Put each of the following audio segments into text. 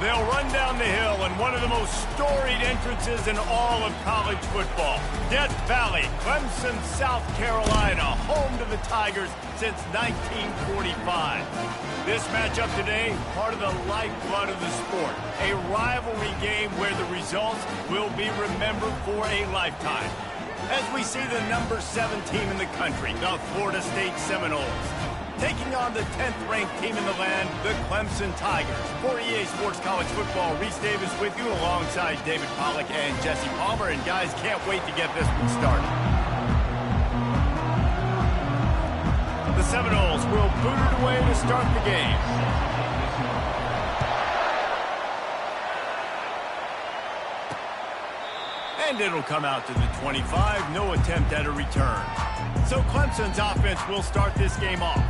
They'll run down the hill in one of the most storied entrances in all of college football. Death Valley, Clemson, South Carolina, home to the Tigers since 1945. This matchup today, part of the lifeblood of the sport. A rivalry game where the results will be remembered for a lifetime. As we see the number 7 team in the country, the Florida State Seminoles, taking on the 10th-ranked team in the land, the Clemson Tigers. For EA Sports College Football, Reese Davis with you alongside David Pollack and Jesse Palmer. And guys, can't wait to get this one started. The Seminoles will boot it away to start the game. And it'll come out to the 25. No attempt at a return. So Clemson's offense will start this game off.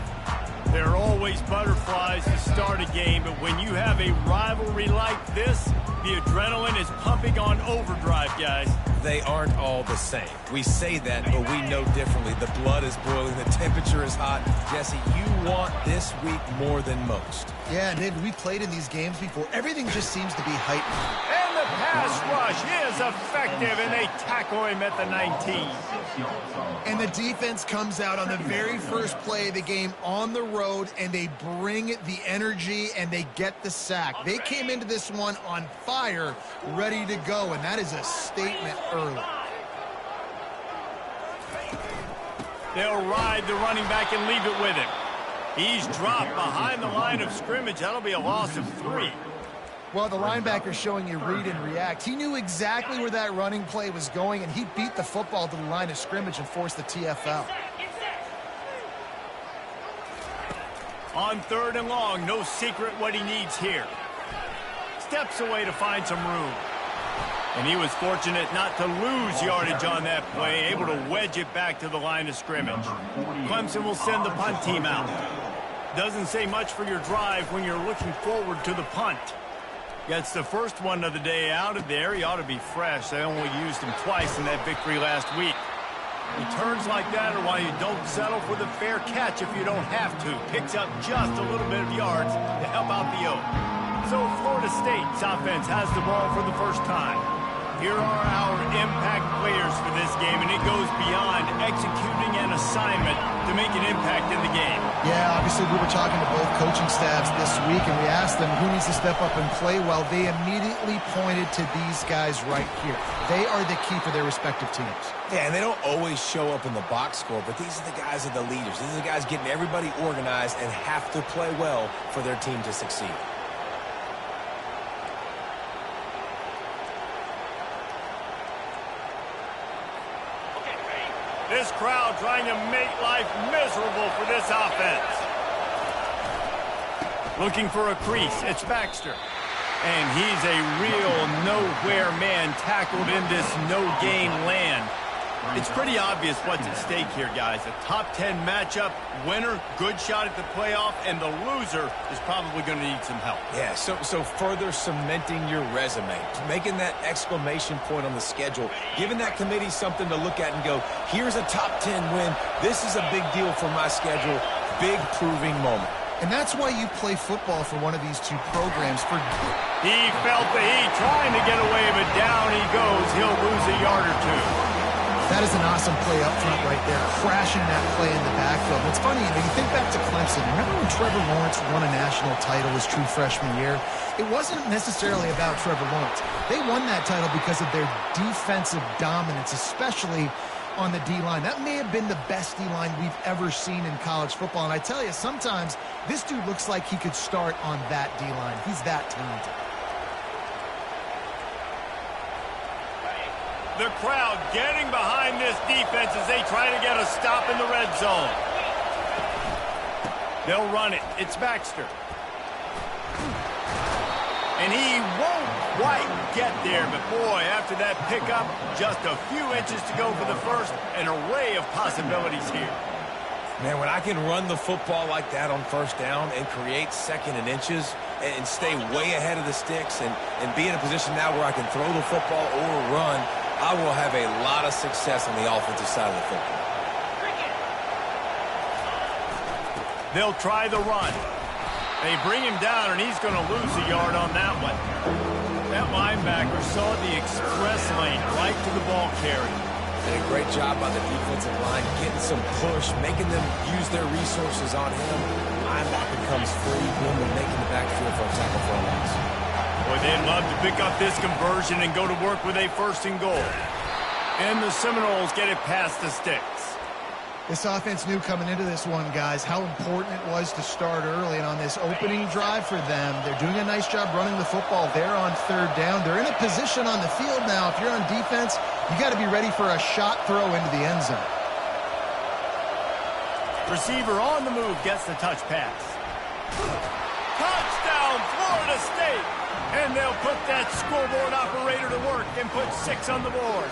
There are always butterflies to start a game, but when you have a rivalry like this, the adrenaline is pumping on overdrive, guys. They aren't all the same. We say that, but we know differently. The blood is boiling. The temperature is hot. Jesse, you want this week more than most. Yeah, David, we played in these games before. Everything just seems to be heightened. And the pass rush is effective, and they tackle him at the 19. And the defense comes out on the very first play of the game on the road, and they bring the energy, and they get the sack. They came into this one on fire, ready to go, and that is a statement early. They'll ride the running back and leave it with him. He's dropped behind the line of scrimmage. That'll be a loss of 3. Well, the linebacker's showing you read and react. He knew exactly where that running play was going, and he beat the football to the line of scrimmage and forced the TFL. On 3rd and long, no secret what he needs here. Steps away to find some room. And he was fortunate not to lose yardage on that play, able to wedge it back to the line of scrimmage. Clemson will send the punt team out. Doesn't say much for your drive when you're looking forward to the punt. Gets the first one of the day out of there. He ought to be fresh. They only used him twice in that victory last week. Returns like that are why you don't settle for the fair catch if you don't have to. Picks up just a little bit of yards to help out the Oak. So Florida State's offense has the ball for the first time. Here are our impact players for this game, and it goes beyond executing an assignment to make an impact in the game. Yeah, obviously we were talking to both coaching staffs this week, and we asked them who needs to step up and play well. They immediately pointed to these guys right here. They are the key for their respective teams. Yeah, and they don't always show up in the box score, but these are the guys that are the leaders. These are the guys getting everybody organized and have to play well for their team to succeed. This crowd trying to make life miserable for this offense. Looking for a crease. It's Baxter. And he's a real nowhere man tackled in this no-gain land. It's pretty obvious what's at stake here, guys. A top 10 matchup, winner, good shot at the playoff, and the loser is probably going to need some help. Yeah, so further cementing your resume, making that exclamation point on the schedule, giving that committee something to look at and go, here's a top 10 win. This is a big deal for my schedule. Big proving moment. And that's why you play football for one of these two programs. He felt the heat, trying to get away, but down he goes. He'll lose a yard or 2. That is an awesome play up front right there, crashing that play in the backfield. It's funny, you think back to Clemson. Remember when Trevor Lawrence won a national title his true freshman year? It wasn't necessarily about Trevor Lawrence. They won that title because of their defensive dominance, especially on the D-line. That may have been the best D-line we've ever seen in college football. And I tell you, sometimes this dude looks like he could start on that D-line. He's that talented. The crowd getting behind this defense as they try to get a stop in the red zone. They'll run it. It's Baxter. And he won't quite get there, but boy, after that pickup, just a few inches to go for the first. An array of possibilities here. Man, when I can run the football like that on first down and create second and inches and stay way ahead of the sticks and be in a position now where I can throw the football or run, I will have a lot of success on the offensive side of the football. They'll try the run. They bring him down, and he's going to lose a yard on that one. That linebacker saw the express lane right to the ball carrier. And a great job by the defensive line, getting some push, making them use their resources on him. Linebacker comes free, boom, and making the backfield for a tackle for a loss. Boy, they'd love to pick up this conversion and go to work with a 1st and goal. And the Seminoles get it past the sticks. This offense knew coming into this one, guys, how important it was to start early. And on this opening drive for them, they're doing a nice job running the football there on 3rd down. They're in a position on the field now. If you're on defense, you got to be ready for a shot throw into the end zone. Receiver on the move gets the touch pass. Touchdown, Florida State! And they'll put that scoreboard operator to work and put 6 on the board.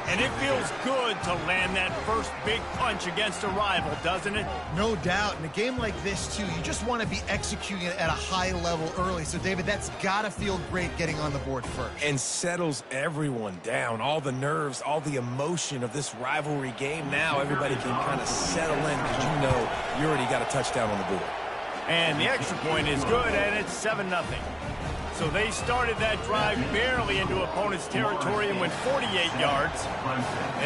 And it feels good to land that first big punch against a rival, doesn't it? No doubt. In a game like this, too, you just want to be executing it at a high level early. So, David, that's got to feel great getting on the board first. And settles everyone down. All the nerves, all the emotion of this rivalry game. Now everybody can kind of settle in because you know you already got a touchdown on the board. And the extra point is good, and it's 7-0. So they started that drive barely into opponent's territory and went 48 yards.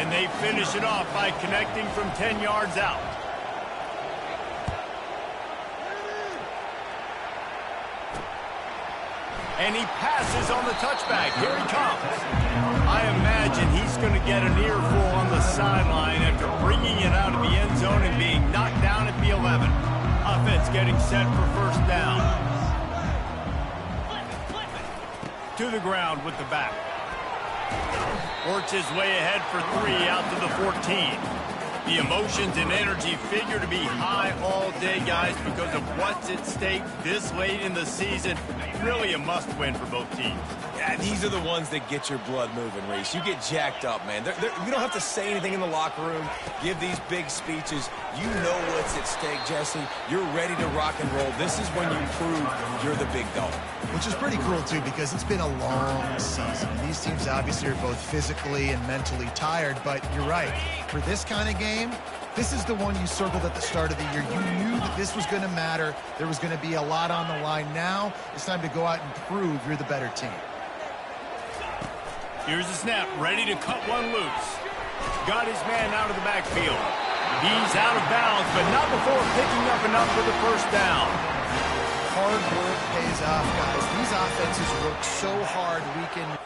And they finish it off by connecting from 10 yards out. And he passes on the touchback. Here he comes. I imagine he's going to get an earful on the sideline after bringing it out of the end zone and being knocked down at the 11. Offense getting set for 1st down. To the ground with the back. Works his way ahead for 3 out to the 14. The emotions and energy figure to be high all day, guys, because of what's at stake this late in the season. Really a must-win for both teams. Yeah, these are the ones that get your blood moving, Reese. You get jacked up, man. You don't have to say anything in the locker room, give these big speeches. You know what's at stake, Jesse. You're ready to rock and roll. This is when you prove you're the big dog. Which is pretty cool, too, because it's been a long season. These teams obviously are both physically and mentally tired, but you're right. For this kind of game, this is the one you circled at the start of the year. You knew that this was going to matter. There was going to be a lot on the line. Now it's time to go out and prove you're the better team. Here's the snap, ready to cut one loose. Got his man out of the backfield. He's out of bounds, but not before picking up enough for the 1st down. Hard work pays off, guys. These offenses work so hard week in.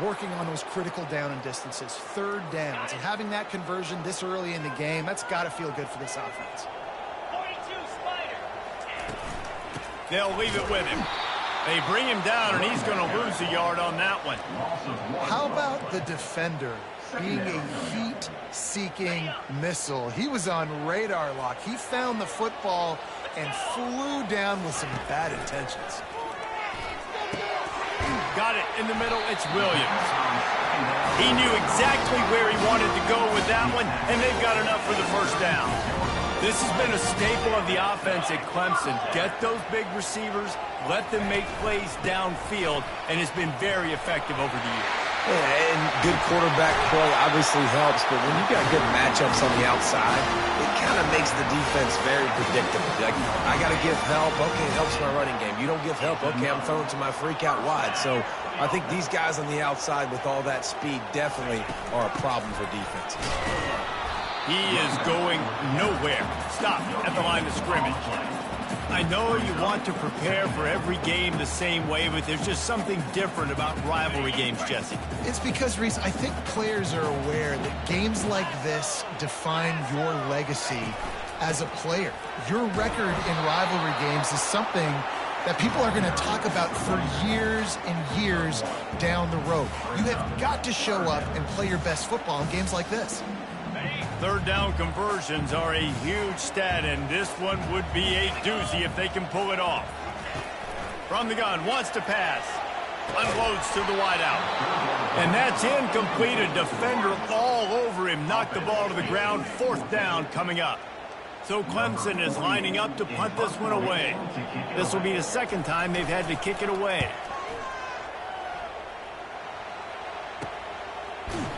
Working on those critical down and distances, 3rd downs, and having that conversion this early in the game, that's got to feel good for this offense. 42 Spider. They'll leave it with him. They bring him down, and he's going to lose a yard on that one. How about the defender being a heat-seeking missile? He was on radar lock. He found the football and flew down with some bad intentions. Got it in the middle. It's Williams. He knew exactly where he wanted to go with that one, and they've got enough for the 1st down. This has been a staple of the offense at Clemson. Get those big receivers, let them make plays downfield, and it's been very effective over the years. Yeah, and good quarterback play obviously helps, but when you've got good matchups on the outside, it kind of makes the defense very predictable. Like, I got to give help. Okay, it helps my running game. You don't give help. Okay, I'm throwing to my freak out wide. So I think these guys on the outside with all that speed definitely are a problem for defenses. He is going nowhere. Stop at the line of scrimmage. I know you want to prepare for every game the same way, but there's just something different about rivalry games, Jesse. It's because, Reese, I think players are aware that games like this define your legacy as a player. Your record in rivalry games is something that people are going to talk about for years and years down the road. You have got to show up and play your best football in games like this. Third down conversions are a huge stat, and this one would be a doozy if they can pull it off. From the gun, wants to pass. Unloads to the wideout. And that's incomplete. A defender all over him. Knocked the ball to the ground. Fourth down coming up. So Clemson is lining up to punt this one away. This will be the second time they've had to kick it away.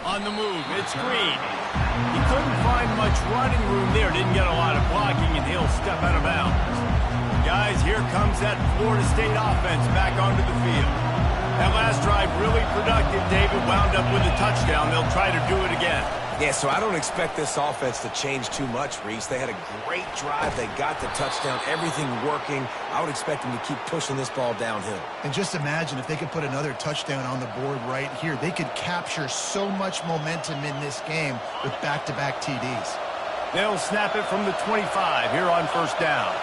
On the move, it's Green. He couldn't find much running room there. Didn't get a lot of blocking, and he'll step out of bounds. Guys, here comes that Florida State offense back onto the field. That last drive really productive. David wound up with a touchdown. They'll try to do it again. Yeah, so I don't expect this offense to change too much, Reese. They had a great drive. They got the touchdown, everything working. I would expect them to keep pushing this ball downhill. And just imagine if they could put another touchdown on the board right here. They could capture so much momentum in this game with back-to-back TDs. They'll snap it from the 25 here on first down.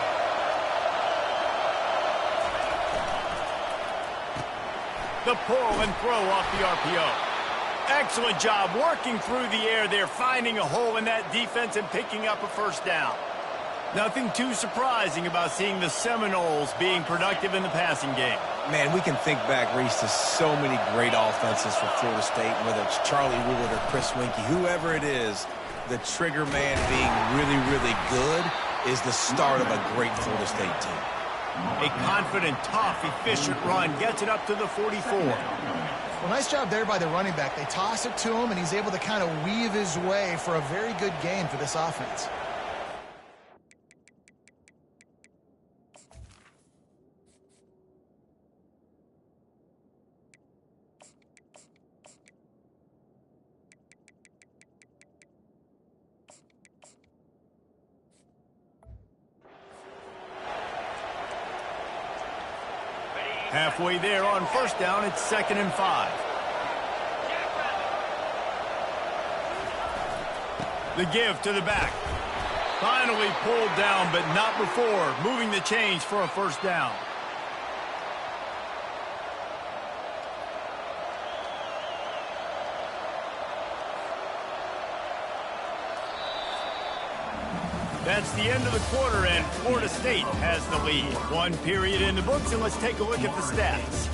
The pull and throw off the RPO. Excellent job working through the air there, finding a hole in that defense and picking up a first down. Nothing too surprising about seeing the Seminoles being productive in the passing game. Man, we can think back, Reese, to so many great offenses for Florida State, whether it's Charlie Wood or Chris Winkie, whoever it is, the trigger man being really, really good is the start of a great Florida State team. A confident, tough, efficient run gets it up to the 44. Well, nice job there by the running back. They toss it to him, and he's able to kind of weave his way for a very good gain for this offense. Halfway there on first down, it's 2nd and 5. The give to the back. Finally pulled down, but not before. Moving the chains for a first down. That's the end of the quarter, and Florida State has the lead. One period in the books, and let's take a look at the stats.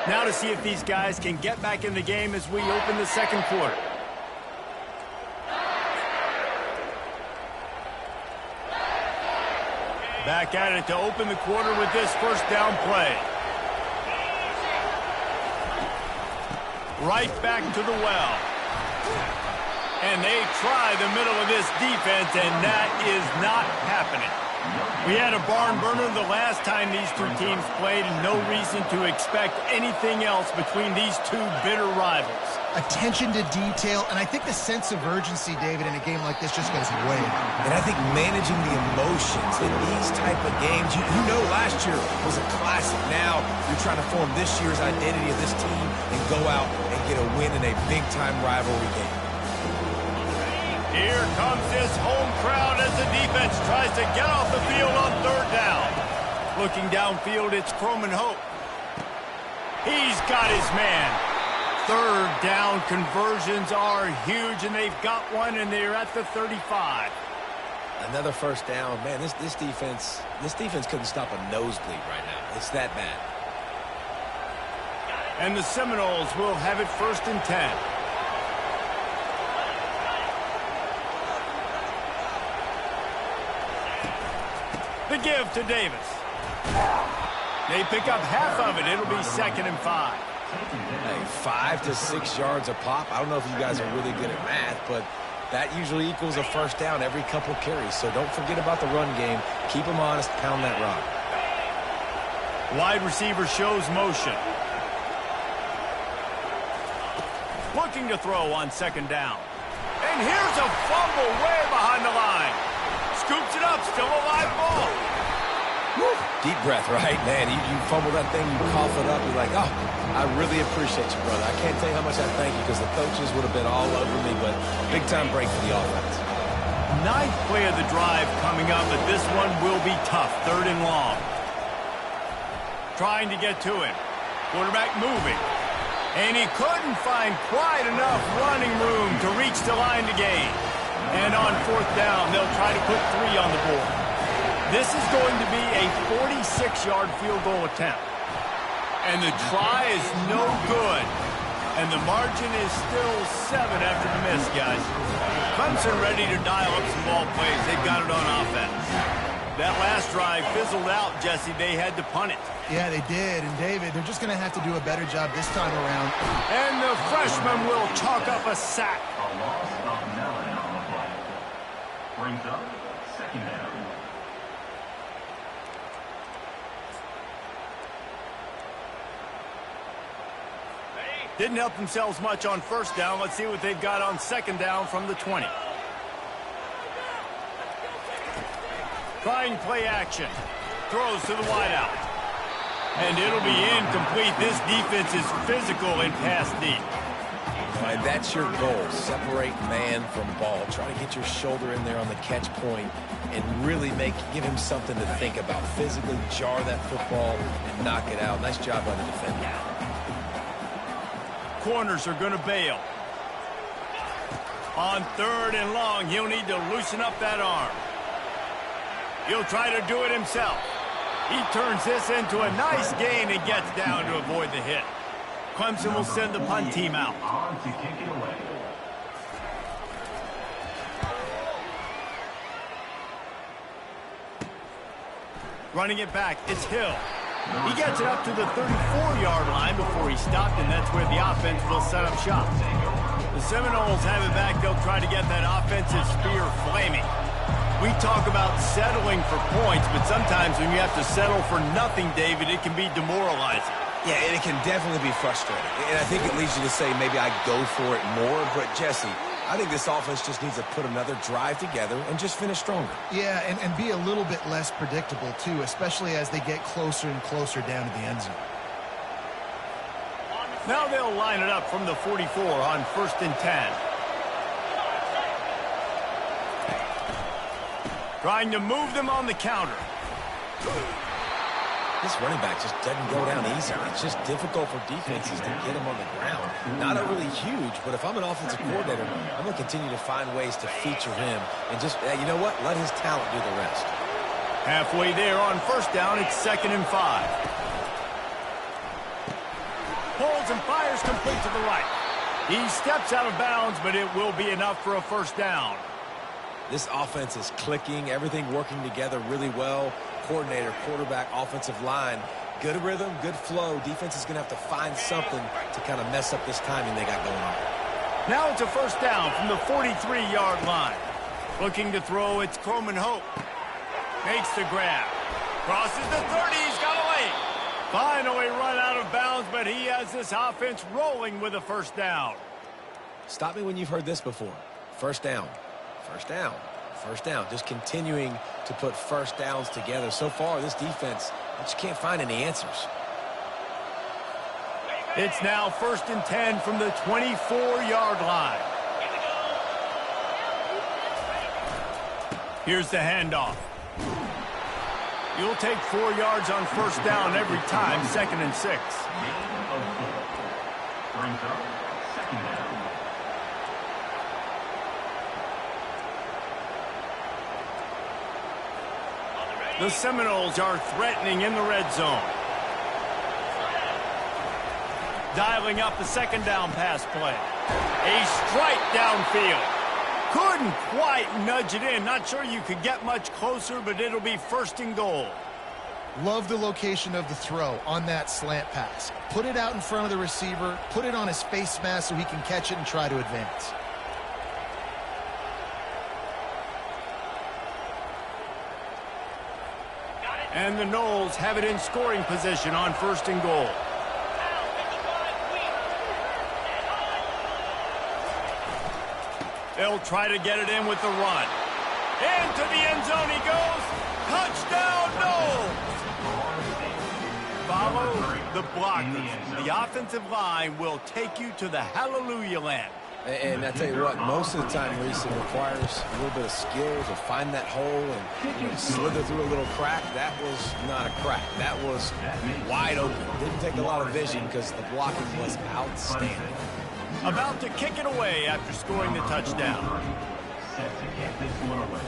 Now to see if these guys can get back in the game as we open the second quarter. Back at it to open the quarter with this first down play. Right back to the well. And they try the middle of this defense, and that is not happening. We had a barn burner the last time these two teams played, and no reason to expect anything else between these two bitter rivals. Attention to detail, and I think the sense of urgency, David, in a game like this just goes way up. And I think managing the emotions in these type of games, you know last year was a classic. Now you're trying to form this year's identity of this team and go out and get a win in a big-time rivalry game. Here comes this home crowd as the defense tries to get off the field on third down. Looking downfield, it's Croman Hope. He's got his man. Third down conversions are huge, and they've got one, and they're at the 35. Another first down. Man, this defense couldn't stop a nosebleed right now. It's that bad. And the Seminoles will have it 1st and 10. The give to Davis. They pick up half of it. It'll be 2nd and 5. Hey, 5 to 6 yards a pop. I don't know if you guys are really good at math, but that usually equals a first down every couple carries. So don't forget about the run game. Keep them honest. Pound that rock. Wide receiver shows motion. Looking to throw on 2nd down. And here's a fumble way behind the line. Scoops it up. Still a live ball. Woo. Deep breath, right? Man, you fumble that thing, you cough it up, you're like, oh, I really appreciate you, brother. I can't tell you how much I thank you because the coaches would have been all over me, but big-time break for the offense. 9th play of the drive coming up, but this one will be tough. 3rd and long. Trying to get to him. Quarterback moving. And he couldn't find quite enough running room to reach the line to gain. And on 4th down, they'll try to put 3 on the board. This is going to be a 46-yard field goal attempt. And the try is no good. And the margin is still 7 after the miss, guys. Clemson ready to dial up some ball plays. They've got it on offense. That last drive fizzled out, Jesse. They had to punt it. Yeah, they did. And, David, they're just going to have to do a better job this time around. And the freshman will chalk up a sack. A loss of 9 on the play. Brings up 2nd down. Didn't help themselves much on 1st down. Let's see what they've got on 2nd down from the 20. Trying play action. Throws to the wideout. And it'll be incomplete. This defense is physical in pass deep. Right, that's your goal. Separate man from ball. Try to get your shoulder in there on the catch point and really give him something to think about. Physically jar that football and knock it out. Nice job by the defender. Corners are going to bail. On 3rd and long, he'll need to loosen up that arm. He'll try to do it himself. He turns this into a nice gain and gets down to avoid the hit. Clemson will send the punt team out. On to kick it away. Running it back, it's Hill. He gets it up to the 34-yard line before he stopped, and that's where the offense will set up shop. The Seminoles have it back. They'll try to get that offensive spear flaming. We talk about settling for points, but sometimes when you have to settle for nothing, David, it can be demoralizing. Yeah, and it can definitely be frustrating. And I think it leads you to say maybe I go for it more. But, Jesse, I think this offense just needs to put another drive together and just finish stronger. Yeah, and be a little bit less predictable, too, especially as they get closer and closer down to the end zone. Now they'll line it up from the 44 on 1st and 10. Trying to move them on the counter. This running back just doesn't go down easy. It's just difficult for defenses to get him on the ground. Not a really huge, but if I'm an offensive coordinator, I'm going to continue to find ways to feature him and just, you know what, let his talent do the rest. Halfway there on 1st down, it's 2nd and 5. Pulls and fires complete to the right. He steps out of bounds, but it will be enough for a 1st down. This offense is clicking, everything working together really well. Coordinator, quarterback, offensive line, good rhythm, good flow. Defense is going to have to find something to kind of mess up this timing they got going on. Now it's a 1st down from the 43-yard line. Looking to throw, it's Croman Hope. Makes the grab. Crosses the 30, he's got a lane. Finally run out of bounds, but he has this offense rolling with a 1st down. Stop me when you've heard this before. 1st down. 1st down. 1st down. Just continuing to put 1st downs together. So far, this defense, I just can't find any answers. It's now 1st and 10 from the 24-yard line. Here's the handoff. You'll take 4 yards on 1st down every time, 2nd and 6. Brings up 2nd down. The Seminoles are threatening in the red zone. Dialing up the 2nd down pass play. A strike downfield. Couldn't quite nudge it in. Not sure you could get much closer, but it'll be 1st and goal. Love the location of the throw on that slant pass. Put it out in front of the receiver, put it on his face mask so he can catch it and try to advance. And the Noles have it in scoring position on 1st and goal. They'll try to get it in with the run. Into the end zone he goes. Touchdown, Noles! Follow the blockers. The offensive line will take you to the hallelujah land. And I tell you what, most of the time, Reese, it requires a little bit of skill to find that hole and slither through a little crack. That was not a crack. That was wide open. Didn't take a lot of vision because the blocking was outstanding. About to kick it away after scoring the touchdown. Set to get this one away.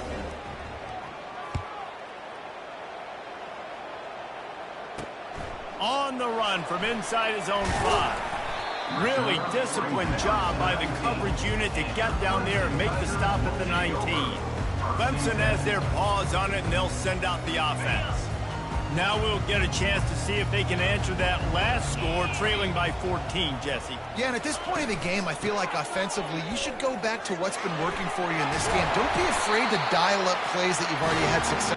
On the run from inside his own 5. Really disciplined job by the coverage unit to get down there and make the stop at the 19. Clemson has their paws on it, and they'll send out the offense. Now we'll get a chance to see if they can answer that last score, trailing by 14, Jesse. Yeah, and at this point of the game, I feel like offensively, you should go back to what's been working for you in this game. Don't be afraid to dial up plays that you've already had success.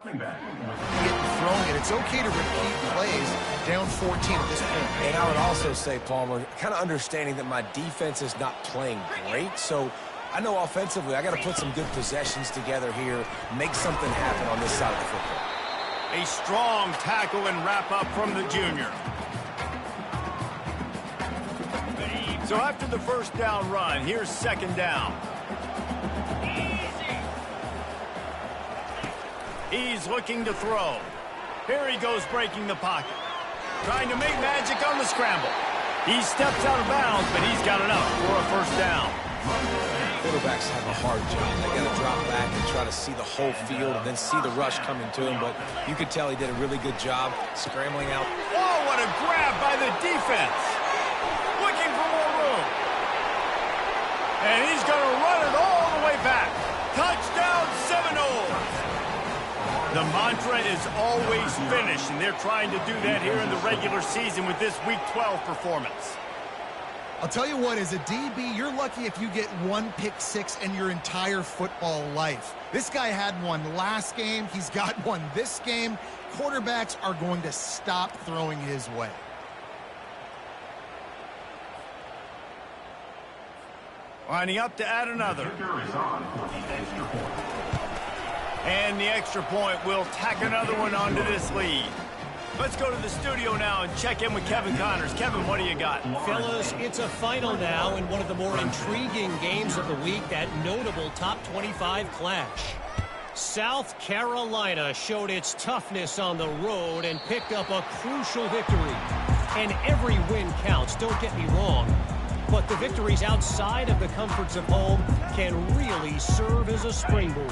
Throwing it. It's okay to repeat plays down 14 at this point. And I would also say, Palmer, kind of understanding that my defense is not playing great, so I know offensively I got to put some good possessions together here, make something happen on this side of the football. A strong tackle and wrap up from the junior. So after the 1st down run, here's 2nd down. He's looking to throw. Here he goes breaking the pocket. Trying to make magic on the scramble. He steps out of bounds, but he's got enough for a 1st down. Quarterbacks have a hard job. They got to drop back and try to see the whole field and then see the rush coming to him. But you could tell he did a really good job scrambling out. Oh, what a grab by the defense. Looking for more room. And he's going to run it all the way back. Touchdown, Seminoles. The mantra is always finish, and they're trying to do that here in the regular season with this Week 12 performance. I'll tell you what, as a DB, you're lucky if you get 1 pick 6 in your entire football life. This guy had one last game. He's got one this game. Quarterbacks are going to stop throwing his way. Lining up to add another. And the extra point will tack another one onto this lead. Let's go to the studio now and check in with Kevin Connors. Kevin, what do you got? Fellas, it's a final now in one of the more intriguing games of the week, that notable top 25 clash. South Carolina showed its toughness on the road and picked up a crucial victory. And every win counts, don't get me wrong. But the victories outside of the comforts of home can really serve as a springboard.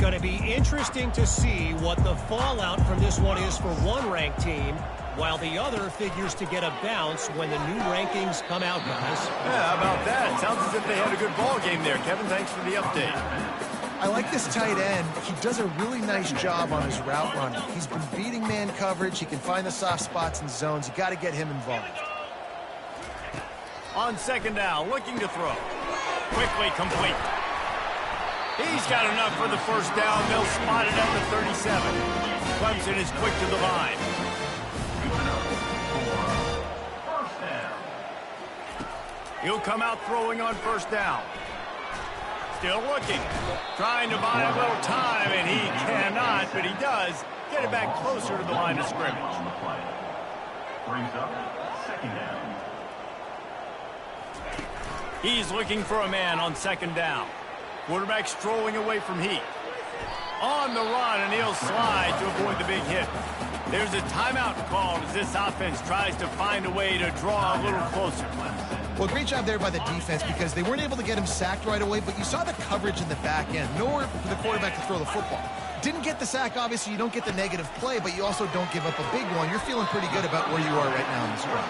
Going to be interesting to see what the fallout from this one is for one ranked team, while the other figures to get a bounce when the new rankings come out, guys. Yeah, how about that? Sounds as if they had a good ball game there. Kevin, thanks for the update. I like this tight end. He does a really nice job on his route running. He's been beating man coverage. He can find the soft spots and zones. You got to get him involved. On 2nd down, looking to throw. Quickly complete. He's got enough for the 1st down. They'll spot it at the 37. Clemson is quick to the line. He'll come out throwing on 1st down. Still looking. Trying to buy a little time, and he cannot, but he does get it back closer to the line of scrimmage. Brings up 2nd down. He's looking for a man on 2nd down. Quarterback strolling away from heat. On the run, and he'll slide to avoid the big hit. There's a timeout called as this offense tries to find a way to draw a little closer. Well, great job there by the defense because they weren't able to get him sacked right away, but you saw the coverage in the back end. Nowhere for the quarterback to throw the football. Didn't get the sack, obviously. You don't get the negative play, but you also don't give up a big one. You're feeling pretty good about where you are right now in the squad.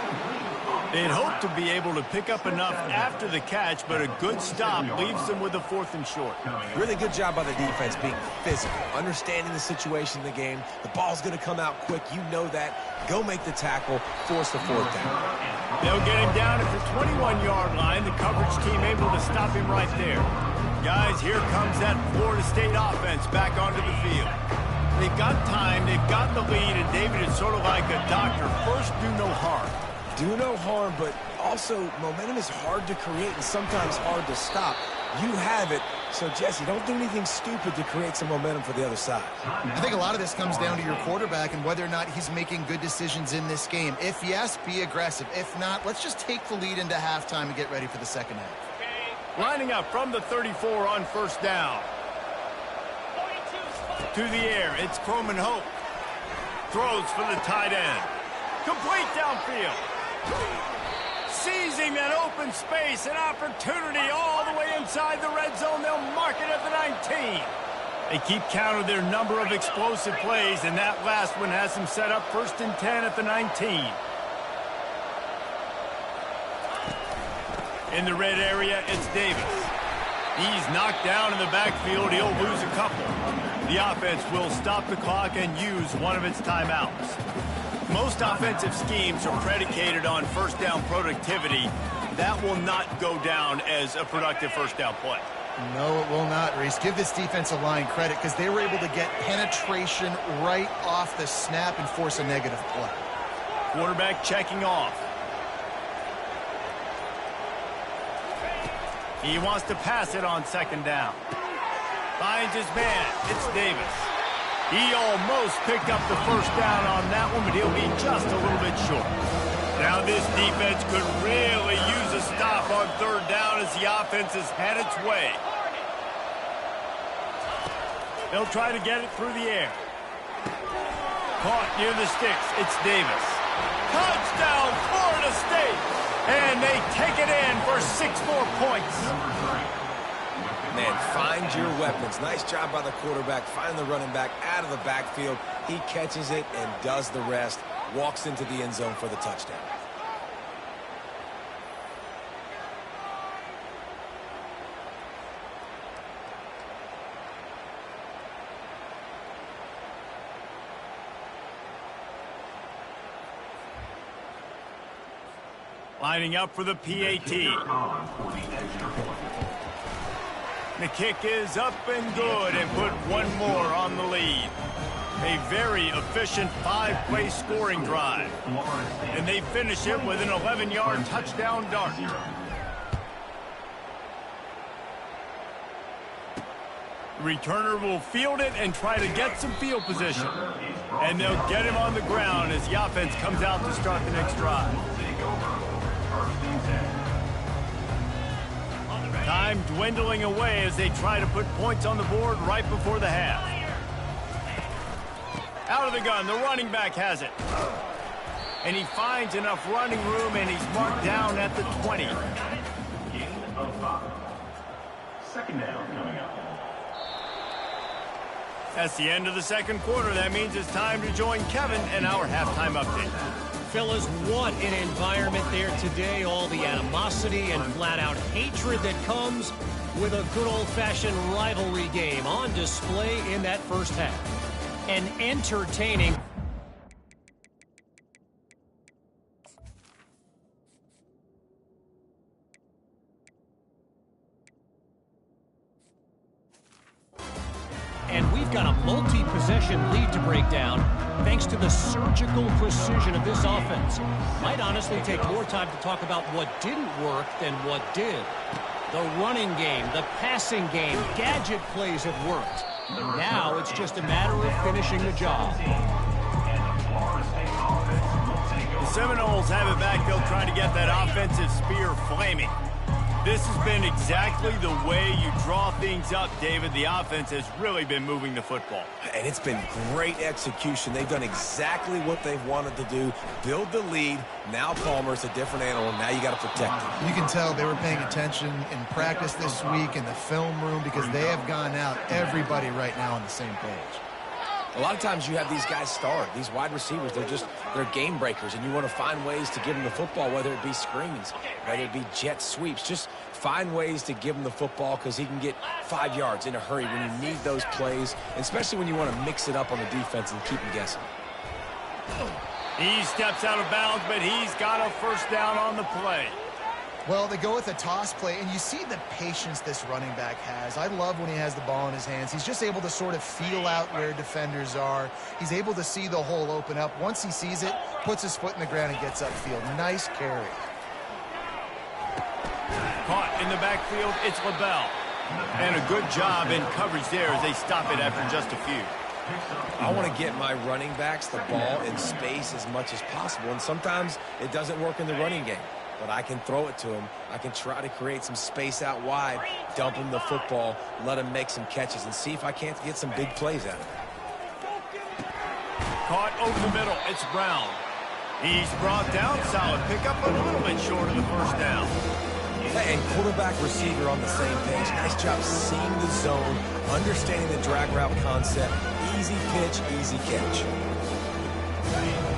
They'd hope to be able to pick up enough after the catch, but a good stop leaves them with a 4th and short. Really good job by the defense being physical, understanding the situation in the game. The ball's going to come out quick. You know that. Go make the tackle, force the 4th down. They'll get him down at the 21-yard line. The coverage team able to stop him right there. Guys, here comes that Florida State offense back onto the field. They've got time, they've got the lead, and David is sort of like a doctor. First, do no harm. Do no harm, but also momentum is hard to create and sometimes hard to stop. You have it, so Jesse, don't do anything stupid to create some momentum for the other side. I think a lot of this comes down to your quarterback and whether or not he's making good decisions in this game. If yes, be aggressive. If not, let's just take the lead into halftime and get ready for the second half. Lining up from the 34 on 1st down. To the air, it's Croman Hope. Throws for the tight end. Complete downfield. Seizing that open space, an opportunity all the way inside the red zone. They'll mark it at the 19. They keep count of their number of explosive plays, and that last one has them set up 1st and 10 at the 19. In the red area, it's Davis. He's knocked down in the backfield. He'll lose a couple. The offense will stop the clock and use one of its timeouts. Most offensive schemes are predicated on 1st down productivity. That will not go down as a productive 1st down play. No, it will not, Reese. Give this defensive line credit because they were able to get penetration right off the snap and force a negative play. Quarterback checking off. He wants to pass it on 2nd down. Finds his man. It's Davis. He almost picked up the 1st down on that one, but he'll be just a little bit short. Now this defense could really use a stop on 3rd down as the offense has had its way. They'll try to get it through the air. Caught near the sticks. It's Davis. Touchdown, Florida State! And they take it in for 6 more points. Man, find your weapons. Nice job by the quarterback. Find the running back out of the backfield. He catches it and does the rest. Walks into the end zone for the touchdown. Lining up for the PAT. The kick is up and good and put one more on the lead. A very efficient 5-play scoring drive. And they finish it with an 11-yard touchdown dart. Returner will field it and try to get some field position. And they'll get him on the ground as the offense comes out to start the next drive. Time dwindling away as they try to put points on the board right before the half. Out of the gun, the running back has it. And he finds enough running room, and he's marked down at the 20. Gain of 5. 2nd down coming up. That's the end of the 2nd quarter. That means it's time to join Kevin in our halftime update. Fellas, what an environment there today. All the animosity and flat-out hatred that comes with a good old-fashioned rivalry game on display in that first half. An entertaining... And we've got a multi-possession lead to break down thanks to the surgical precision of this offense. Might honestly take more time to talk about what didn't work than what did. The running game, the passing game, gadget plays have worked. Now it's just a matter of finishing the job. The Seminoles have it back. They'll try to get that offensive spear flaming. This has been exactly the way you draw things up, David. The offense has really been moving the football. And it's been great execution. They've done exactly what they've wanted to do. Build the lead. Now Palmer's a different animal. Now you got to protect him. You can tell they were paying attention in practice this week in the film room because they have gone out, everybody right now on the same page. A lot of times you have these guys start, these wide receivers, they're game breakers, and you want to find ways to give them the football, whether it be screens, whether it be jet sweeps. Just find ways to give him the football because he can get 5 yards in a hurry when you need those plays, especially when you want to mix it up on the defense and keep them guessing. He steps out of bounds, but he's got a first down on the play. Well, they go with a toss play, and you see the patience this running back has. I love when he has the ball in his hands. He's just able to sort of feel out where defenders are. He's able to see the hole open up. Once he sees it, puts his foot in the ground and gets upfield. Nice carry. Caught in the backfield, it's LaBelle. And a good job in coverage there as they stop it after just a few. I want to get my running backs the ball in space as much as possible, and sometimes it doesn't work in the running game. But I can throw it to him. I can try to create some space out wide, dump him the football, let him make some catches, and see if I can't get some big plays out of it. Caught over the middle. It's Brown. He's brought down. Solid pickup, but a little bit short of the first down. And quarterback receiver on the same page. Nice job seeing the zone, understanding the drag route concept. Easy pitch, easy catch.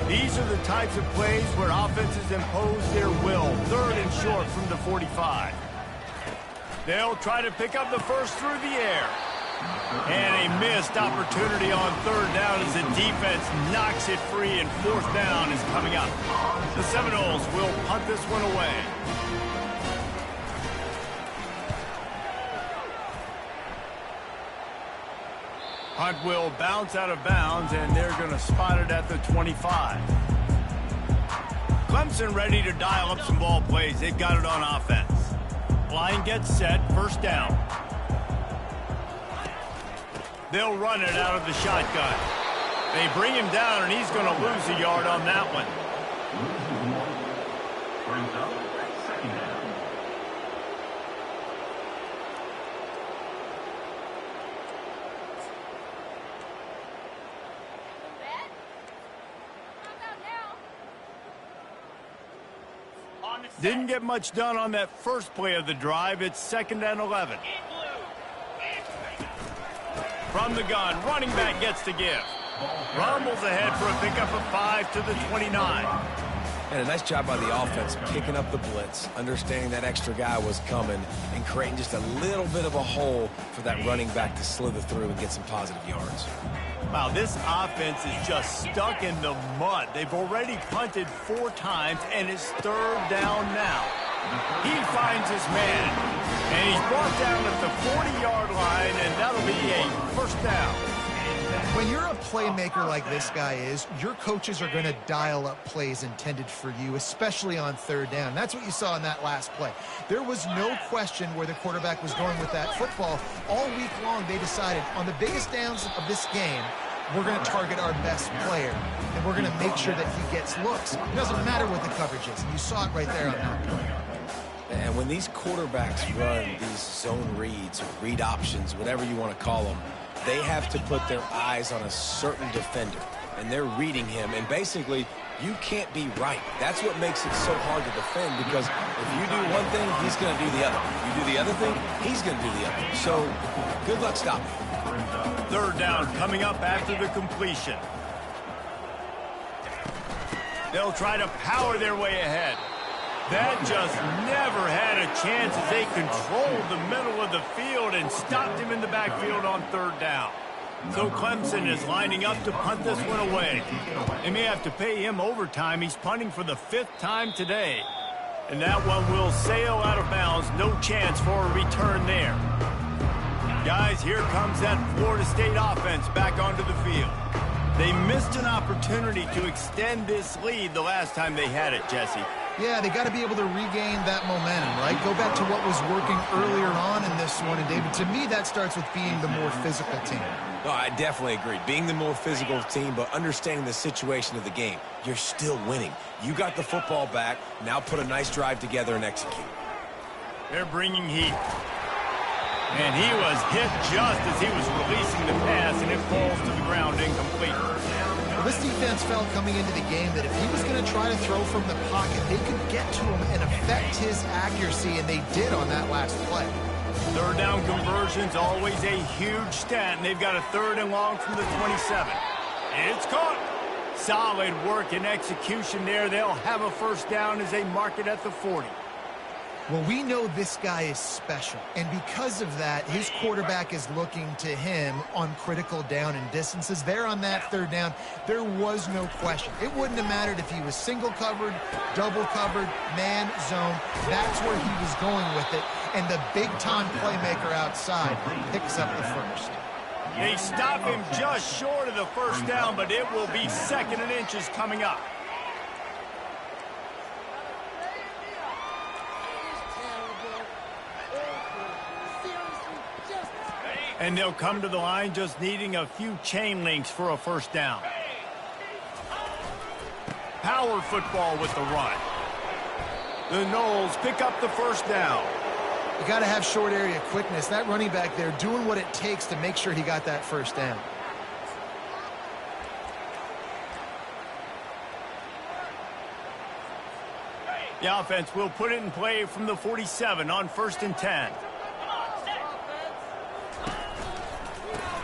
These are the types of plays where offenses impose their will. Third and short from the 45. They'll try to pick up the first through the air. And a missed opportunity on third down as the defense knocks it free, and fourth down is coming up. The Seminoles will punt this one away. Punt will bounce out of bounds, and they're going to spot it at the 25. Clemson ready to dial up some ball plays. They've got it on offense. Line gets set, first down. They'll run it out of the shotgun. They bring him down, and he's going to lose a yard on that one. Brings up second down. Didn't get much done on that first play of the drive. It's second and 11. From the gun, running back gets to give. Rumbles ahead for a pickup of 5 to the 29. And a nice job by the offense picking up the blitz, understanding that extra guy was coming, and creating just a little bit of a hole for that running back to slither through and get some positive yards. Wow, this offense is just stuck in the mud. They've already punted 4 times, and it's third down now. He finds his man, and he's brought down at the 40-yard line, and that'll be a first down. When you're a playmaker like this guy is, your coaches are going to dial up plays intended for you, especially on third down. That's what you saw in that last play. There was no question where the quarterback was going with that football. All week long, they decided on the biggest downs of this game, we're going to target our best player, and we're going to make sure that he gets looks. It doesn't matter what the coverage is, and you saw it right there on that play. And when these quarterbacks run these zone reads or read options, whatever you want to call them, they have to put their eyes on a certain defender, and they're reading him, and basically you can't be right. That's what makes it so hard to defend, because if you do one thing, he's going to do the other. If you do the other thing, he's going to do the other. So good luck stopping. Third down coming up after the completion. They'll try to power their way ahead. That just never had a chance as they controlled the middle of the field and stopped him in the backfield on third down. So Clemson is lining up to punt this one away. They may have to pay him overtime. He's punting for the 5th time today. And that one will sail out of bounds. No chance for a return there. Guys, here comes that Florida State offense back onto the field. They missed an opportunity to extend this lead the last time they had it, Jesse. Yeah, they got to be able to regain that momentum, right? Go back to what was working earlier on in this one. And, David, to me, that starts with being the more physical team. No, I definitely agree. Being the more physical team, but understanding the situation of the game. You're still winning. You got the football back. Now put a nice drive together and execute. They're bringing heat. And he was hit just as he was releasing the pass, and it falls to the ground incomplete. Well, this defense felt coming into the game that if he was going to try to throw from the pocket, they could get to him and affect his accuracy, and they did on that last play. Third down conversion's always a huge stat, and they've got a 3rd and long from the 27. It's caught. Solid work and execution there. They'll have a 1st down as they mark it at the 40. Well, we know this guy is special, and because of that, his quarterback is looking to him on critical down and distances. There on that 3rd down, there was no question. It wouldn't have mattered if he was single covered, double covered, man, zone. That's where he was going with it, and the big-time playmaker outside picks up the 1st. They stop him just short of the 1st down, but it will be 2nd and inches coming up. And they'll come to the line just needing a few chain links for a 1st down. Power football with the run. The Noles pick up the 1st down. You got to have short area quickness. That running back there doing what it takes to make sure he got that 1st down. The offense will put it in play from the 47 on 1st and 10.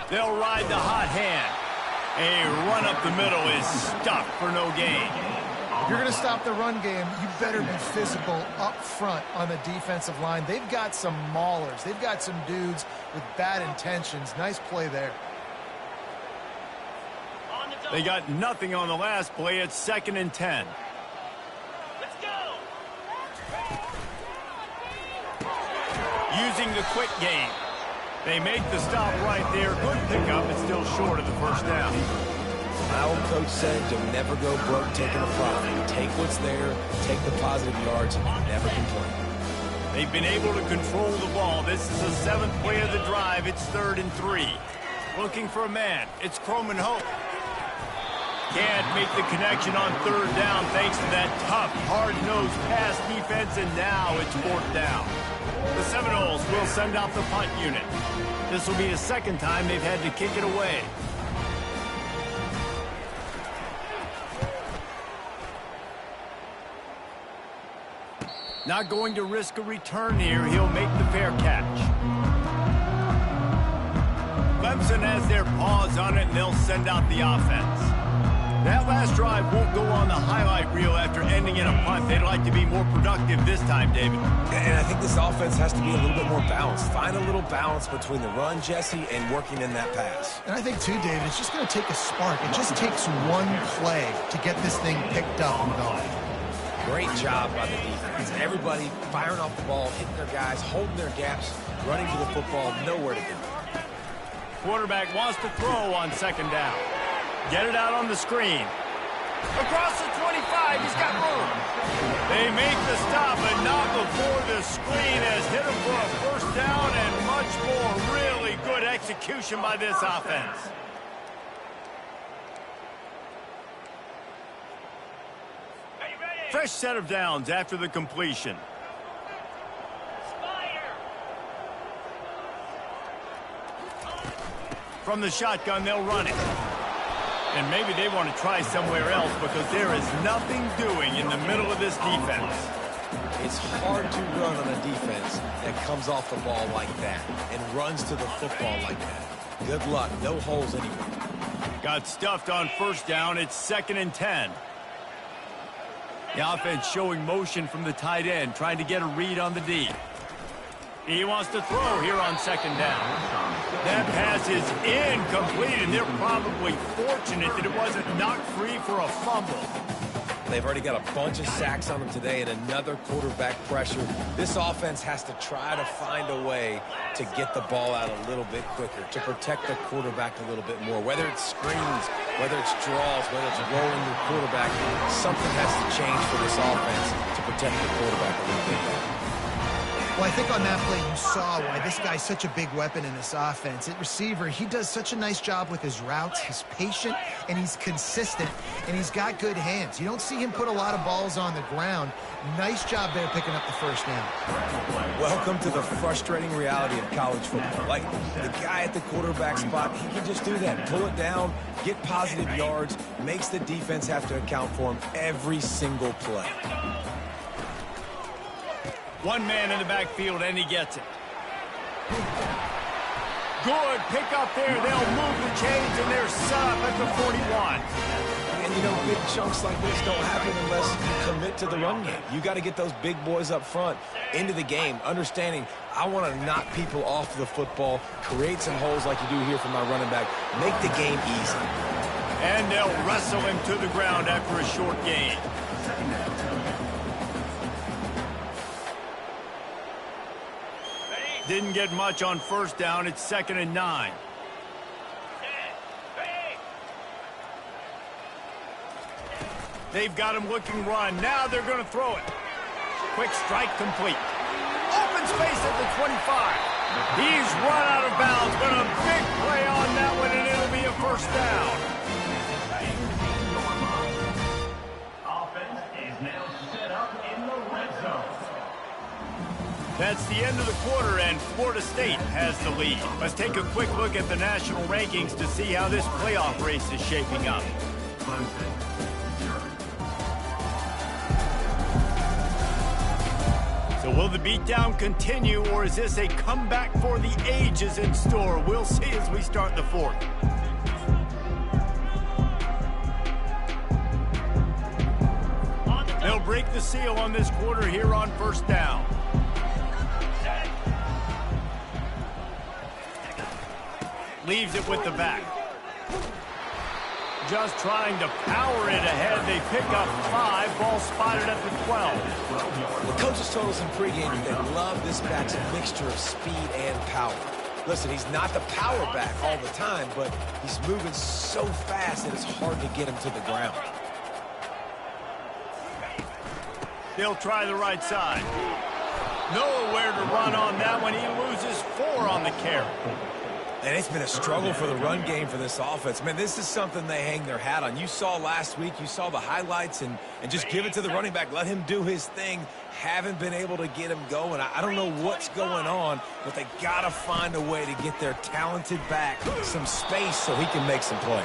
They'll ride the hot hand. A run up the middle is stuffed for no gain. If you're going to stop the run game, you better be physical up front on the defensive line. They've got some maulers. They've got some dudes with bad intentions. Nice play there. They got nothing on the last play. It's 2nd and 10. Let's go. Using the quick game. They make the stop right there. Good pickup. It's still short of the 1st down. My old coach said, you'll never go broke taking a profit. Take what's there, take the positive yards, and never complain. They've been able to control the ball. This is the 7th play of the drive. It's 3rd and 3. Looking for a man. It's Croman Hope. Can't make the connection on 3rd down thanks to that tough, hard-nosed pass defense, and now it's 4th down. The Seminoles will send out the punt unit. This will be the 2nd time they've had to kick it away. Not going to risk a return here. He'll make the fair catch. Clemson has their paws on it, and they'll send out the offense. That last drive won't go on the highlight reel after ending in a punt. They'd like to be more productive this time, David. And I think this offense has to be a little bit more balanced. Find a little balance between the run, Jesse, and working in that pass. And I think, too, David, it's just going to take a spark. It just takes one play to get this thing picked up and going. Great job by the defense. Everybody firing off the ball, hitting their guys, holding their gaps, running to the football, nowhere to go. Quarterback wants to throw on 2nd down. Get it out on the screen. Across the 25, he's got room. They make the stop, but not before the screen has hit him for a 1st down and much more. Really good execution by this offense. Fresh set of downs after the completion. From the shotgun, they'll run it. And maybe they want to try somewhere else because there is nothing doing in the middle of this defense. It's hard to run on a defense that comes off the ball like that and runs to the football like that. Good luck. No holes anywhere. Got stuffed on 1st down. It's 2nd and 10. The offense showing motion from the tight end, trying to get a read on the D. He wants to throw here on 2nd down. That pass is incomplete, and they're probably fortunate that it wasn't knocked free for a fumble. They've already got a bunch of sacks on them today and another quarterback pressure. This offense has to try to find a way to get the ball out a little bit quicker, to protect the quarterback a little bit more. Whether it's screens, whether it's draws, whether it's rolling your quarterback, something has to change for this offense to protect the quarterback a little bit better. Well, Well, I think on that play you saw why this guy's such a big weapon in this offense. At receiver, he does such a nice job with his routes. He's patient, and he's consistent, and he's got good hands. You don't see him put a lot of balls on the ground. Nice job there picking up the first down. Welcome to the frustrating reality of college football. Like, the guy at the quarterback spot, he can just do that. Pull it down, get positive yards, makes the defense have to account for him every single play. One man in the backfield, and he gets it. Good pick up there. They'll move the chains, and they're set up at the 41. And, you know, big chunks like this don't happen unless you commit to the run game. You got to get those big boys up front into the game, understanding I want to knock people off the football, create some holes like you do here for my running back, make the game easy. And they'll wrestle him to the ground after a short gain. Didn't get much on first down. It's 2nd and 9. They've got him looking run. Now they're going to throw it. Quick strike complete. Open space at the 25. He's run out of bounds, but a big play on that one, and it'll be a first down. Offense is now set up in the red zone. That's the end of the quarter, and Florida State has the lead. Let's take a quick look at the national rankings to see how this playoff race is shaping up. Clemson. So will the beatdown continue, or is this a comeback for the ages in store? We'll see as we start the fourth. They'll break the seal on this quarter here on first down. Leaves it with the back. Just trying to power it ahead. They pick up 5. Ball spotted at the 12. The coaches told us in pregame they love this back's mixture of speed and power. Listen, he's not the power back all the time, but he's moving so fast that it's hard to get him to the ground. They'll try the right side. Nowhere to run on that one. He loses 4 on the carry. And it's been a struggle for the run game for this offense. Man, this is something they hang their hat on. You saw last week, you saw the highlights, and just give it to the running back. Let him do his thing. Haven't been able to get him going. I don't know what's going on, but they got to find a way to get their talented back some space so he can make some plays.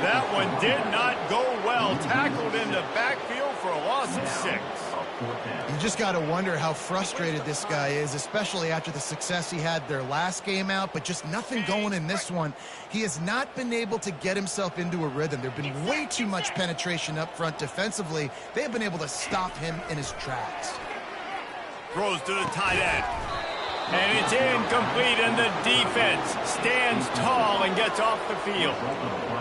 That one did not go well. Tackled in the backfield for a loss of 6. You just got to wonder how frustrated this guy is, especially after the success he had their last game out, but just nothing going in this one. He has not been able to get himself into a rhythm. There have been way too much penetration up front defensively. They have been able to stop him in his tracks. Throws to the tight end. And it's incomplete, and the defense stands tall and gets off the field.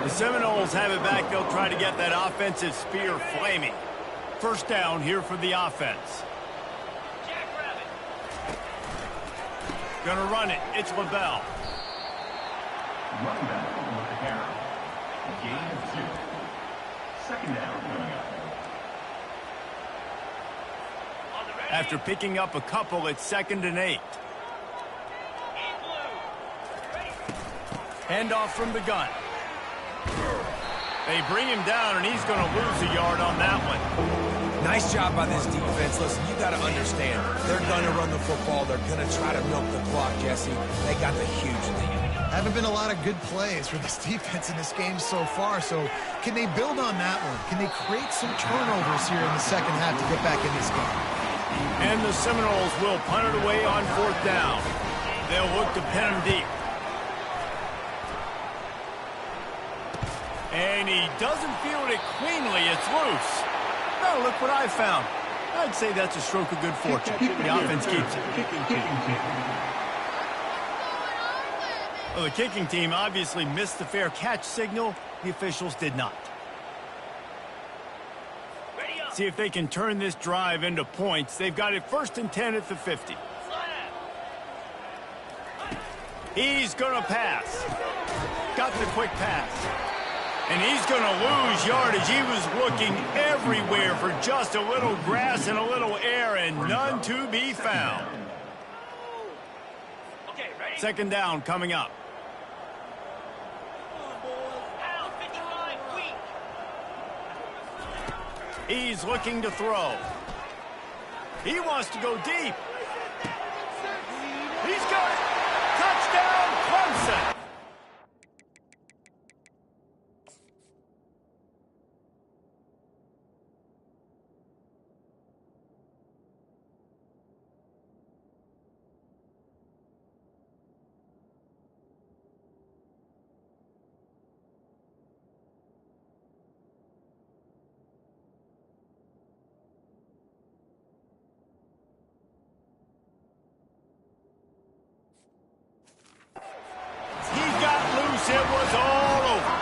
The Seminoles have it back. They'll try to get that offensive spear flaming. First down here for the offense. Gonna run it. It's LaBelle. Running back with the carry. Gain of 2. 2nd down coming up. After picking up a couple, it's 2nd and 8. Handoff from the gun. They bring him down, and he's going to lose a yard on that one. Nice job by this defense. Listen, you got to understand, they're going to run the football. They're going to try to milk the clock, Jesse. They got the huge lead. Haven't been a lot of good plays for this defense in this game so far, so can they build on that one? Can they create some turnovers here in the second half to get back in this game? And the Seminoles will punt it away on 4th down. They'll look to pin him deep. And he doesn't field it cleanly. It's loose. Oh, look what I found. I'd say that's a stroke of good fortune. The offense keeps it. Well, the kicking team obviously missed the fair catch signal. The officials did not. See if they can turn this drive into points. They've got it 1st and 10 at the 50. He's going to pass. Got the quick pass. And he's going to lose yardage. He was looking everywhere for just a little grass and a little air, and none to be found. Second down coming up. He's looking to throw. He wants to go deep. He's got it. Touchdown, Clemson. It was all over.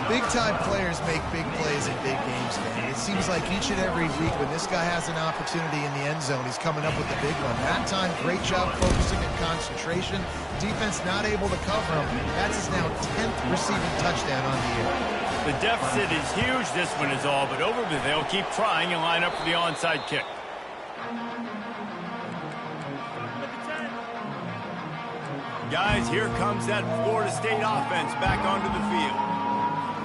Big-time players make big plays in big games, man. It seems like each and every week when this guy has an opportunity in the end zone, he's coming up with the big one. That time, great job focusing and concentration. Defense not able to cover him. That's his now 10th receiving touchdown on the year. The deficit is huge. This one is all but over, but they'll keep trying and line up for the onside kick. Guys, here comes that Florida State offense back onto the field.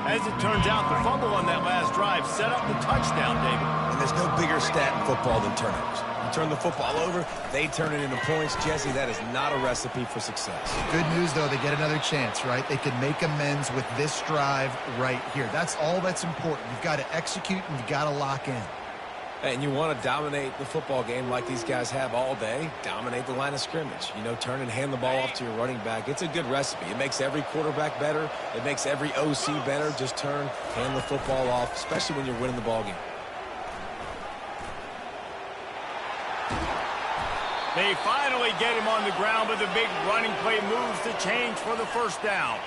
As it turns out, the fumble on that last drive set up the touchdown, David. And there's no bigger stat in football than turnovers. You turn the football over, they turn it into points. Jesse, that is not a recipe for success. Good news, though, they get another chance, right? They can make amends with this drive right here. That's all that's important. You've got to execute and you've got to lock in. And you want to dominate the football game like these guys have all day. Dominate the line of scrimmage. You know, turn and hand the ball off to your running back. It's a good recipe. It makes every quarterback better. It makes every OC better. Just turn, hand the football off, especially when you're winning the ball game. They finally get him on the ground, but the big running play moves the change for the first down.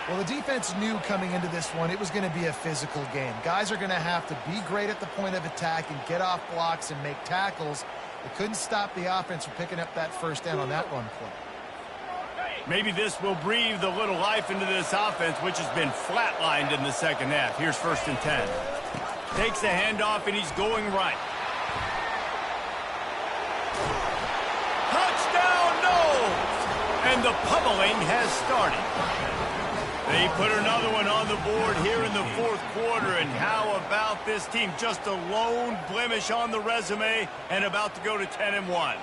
Well, the defense knew coming into this one it was going to be a physical game. Guys are going to have to be great at the point of attack and get off blocks and make tackles. They couldn't stop the offense from picking up that first down on that run play. Maybe this will breathe a little life into this offense, which has been flatlined in the second half. Here's 1st and 10. Takes the handoff, and he's going right. Touchdown, no! And the pummeling has started. They put another one on the board here in the 4th quarter, and how about this team? Just a lone blemish on the resume and about to go to 10-1.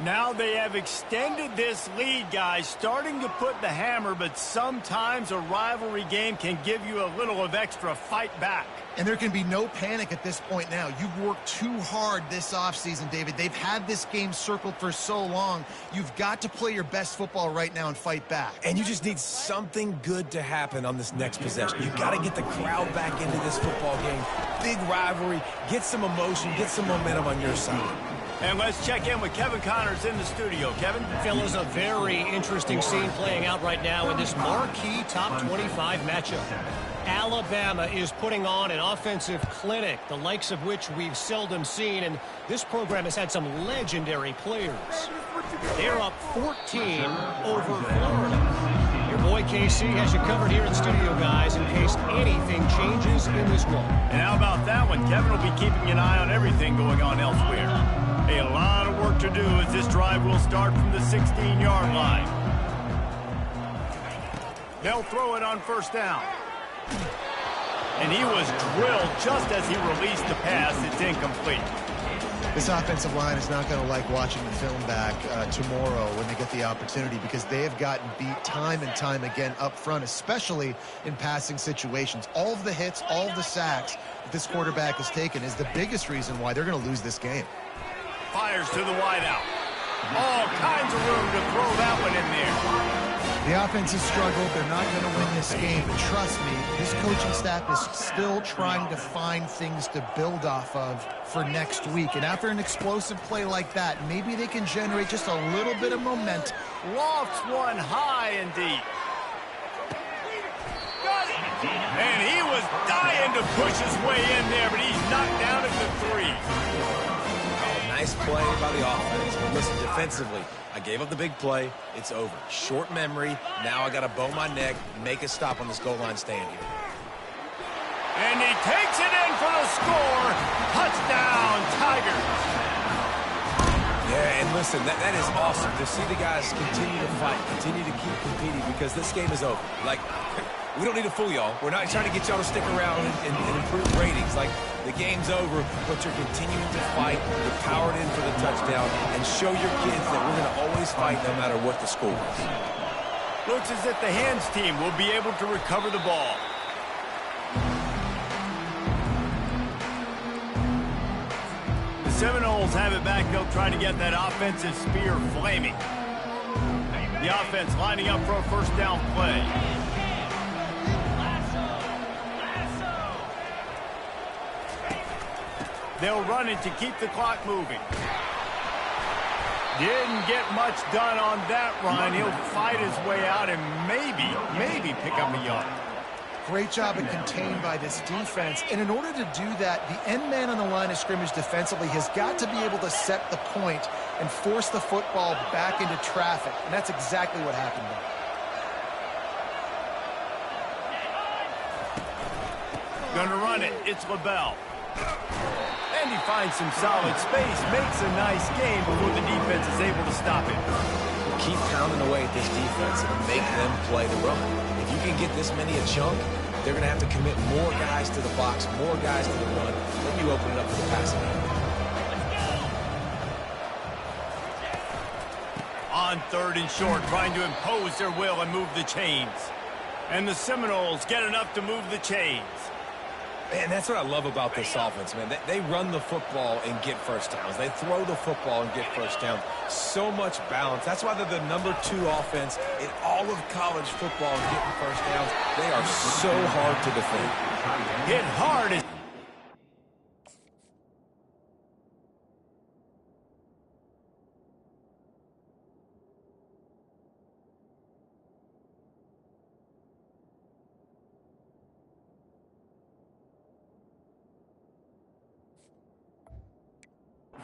Now they have extended this lead, guys, starting to put the hammer, but sometimes a rivalry game can give you a little of extra fight back. And there can be no panic at this point now. You've worked too hard this offseason, David. They've had this game circled for so long. You've got to play your best football right now and fight back. And you just need something good to happen on this next possession. You've got to get the crowd back into this football game. Big rivalry. Get some emotion. Get some momentum on your side. And let's check in with Kevin Connors in the studio. Kevin? Fellas, a very interesting scene playing out right now in this marquee top 25 matchup. Alabama is putting on an offensive clinic, the likes of which we've seldom seen, and this program has had some legendary players. They're up 14 over Florida. Your boy KC has you covered here in studio, guys, in case anything changes in this one. And how about that one? Kevin will be keeping an eye on everything going on elsewhere. A lot of work to do as this drive will start from the 16-yard line. They'll throw it on 1st down. And he was drilled just as he released the pass. It's incomplete. This offensive line is not going to like watching the film back tomorrow when they get the opportunity, because they have gotten beat time and time again up front, especially in passing situations. All of the hits, all of the sacks that this quarterback has taken is the biggest reason why they're going to lose this game. Fires to the wideout. All kinds of room to throw that one in there. The offense has struggled. They're not going to win this game. But trust me, this coaching staff is still trying to find things to build off of for next week. And after an explosive play like that, maybe they can generate just a little bit of momentum. Lofts one high and deep. And he was dying to push his way in there, but he's knocked down at the 3. Nice play by the offense. But listen, defensively, I gave up the big play. It's over. Short memory. Now I got to bow my neck, make a stop on this goal line stand here. And he takes it in for the score. Touchdown, Tigers. Yeah, and listen, that is awesome to see the guys continue to fight, continue to keep competing, because this game is over. Like, we don't need to fool y'all. We're not trying to get y'all to stick around and improve ratings. Like, the game's over, but you're continuing to fight. You're powered in for the touchdown, and show your kids that we're going to always fight no matter what the score is. Looks as if the hands team will be able to recover the ball. The Seminoles have it back. They'll try to get that offensive spear flaming. The offense lining up for a first down play. They'll run it to keep the clock moving. Didn't get much done on that run. He'll fight his way out and maybe pick up a yard. Great job at contained by this defense. And in order to do that, the end man on the line of scrimmage defensively has got to be able to set the point and force the football back into traffic. And that's exactly what happened there. Gonna run it. It's LaBelle. And he finds some solid space, makes a nice gain before the defense is able to stop it. Keep pounding away at this defense and make them play the run. If you can get this many a chunk, they're going to have to commit more guys to the box, more guys to the run. Then you open it up for the passing game. On third and short, trying to impose their will and move the chains. And the Seminoles get enough to move the chains. Man, that's what I love about this offense, man. They run the football and get first downs. They throw the football and get first downs. So much balance. That's why they're the #2 offense in all of college football and getting first downs. They are so hard to defend. Hit hard.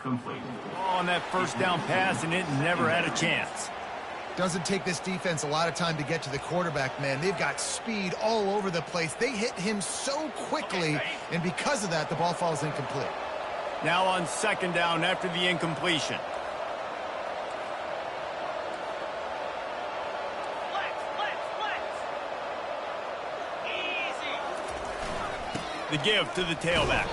Complete. On that first down pass, and it never had a chance. Doesn't take this defense a lot of time to get to the quarterback, man. They've got speed all over the place. They hit him so quickly, and because of that, the ball falls incomplete. Now on second down after the incompletion. The give to the tailback.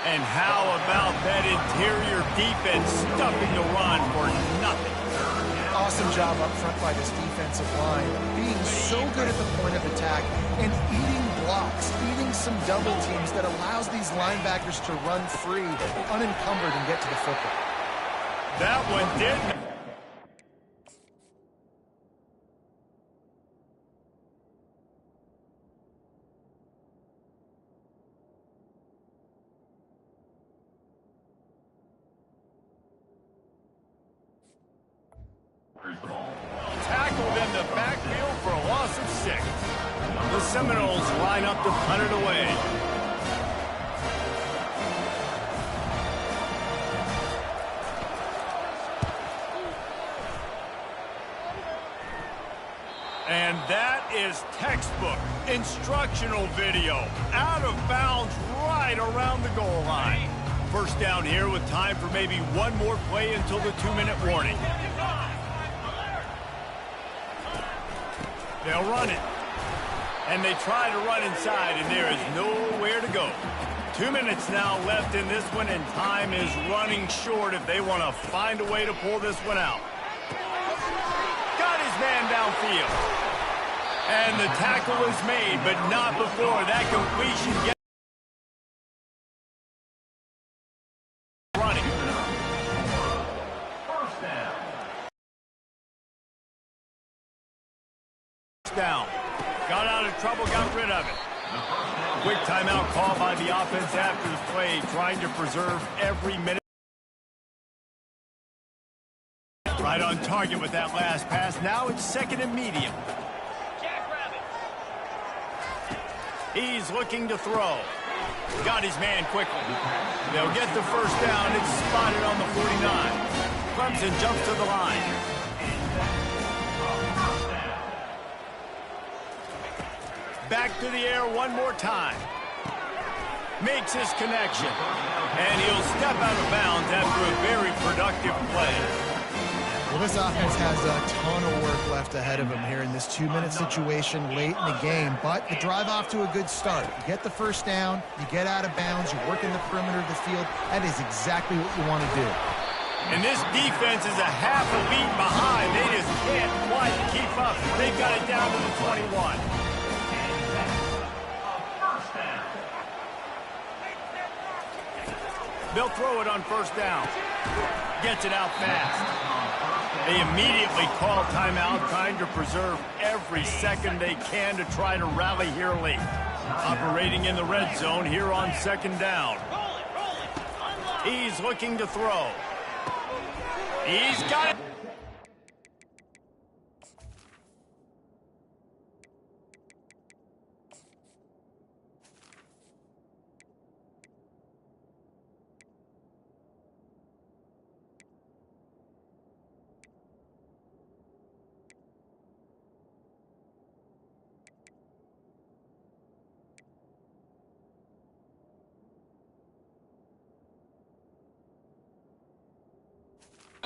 And how about that interior defense stuffing the run for nothing? Awesome job up front by this defensive line, being so good at the point of attack and eating blocks, eating some double teams that allows these linebackers to run free, unencumbered, and get to the football. That one didn't. Tackled in the backfield for a loss of 6. The Seminoles line up to punt it away. And that is textbook instructional video. Out of bounds right around the goal line. First down here with time for maybe one more play until the 2-minute warning. They'll run it. And they try to run inside, and there is nowhere to go. 2 minutes now left in this one, and time is running short if they want to find a way to pull this one out. Got his man downfield. And the tackle is made, but not before that completion gets running. Down. Got out of trouble, got rid of it. Quick timeout call by the offense after the play, trying to preserve every minute. Right on target with that last pass. Now it's second and medium. He's looking to throw. Got his man quickly. They'll get the first down. It's spotted on the 49. Clemson jumps to the line. Back to the air one more time. Makes his connection. And he'll step out of bounds after a very productive play. Well, this offense has a ton of work left ahead of them here in this 2-minute situation late in the game. But you drive off to a good start. You get the first down, you get out of bounds, you work in the perimeter of the field. That is exactly what you want to do. And this defense is a half a beat behind. They just can't quite keep up. They've got it down to the 21. They'll throw it on first down. Gets it out fast. They immediately call timeout, trying to preserve every second they can to try to rally here late. Operating in the red zone here on second down. He's looking to throw. He's got it.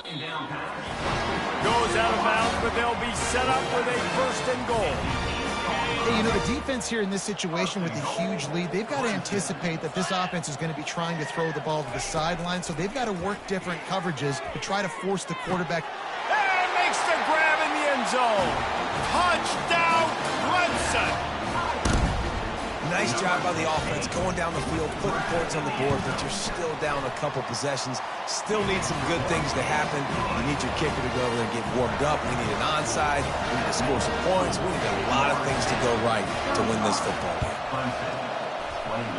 Goes out of bounds, but they'll be set up with a first and goal. Hey, you know, the defense here in this situation with a huge lead, they've got to anticipate that this offense is going to be trying to throw the ball to the sideline, so they've got to work different coverages to try to force the quarterback. And makes the grab in the end zone. Touchdown, Clemson. Nice job by the offense going down the field, putting points on the board, but you're still down a couple possessions. Still need some good things to happen. You need your kicker to go over there and get warmed up. We need an onside. We need to score some points. We need a lot of things to go right to win this football game.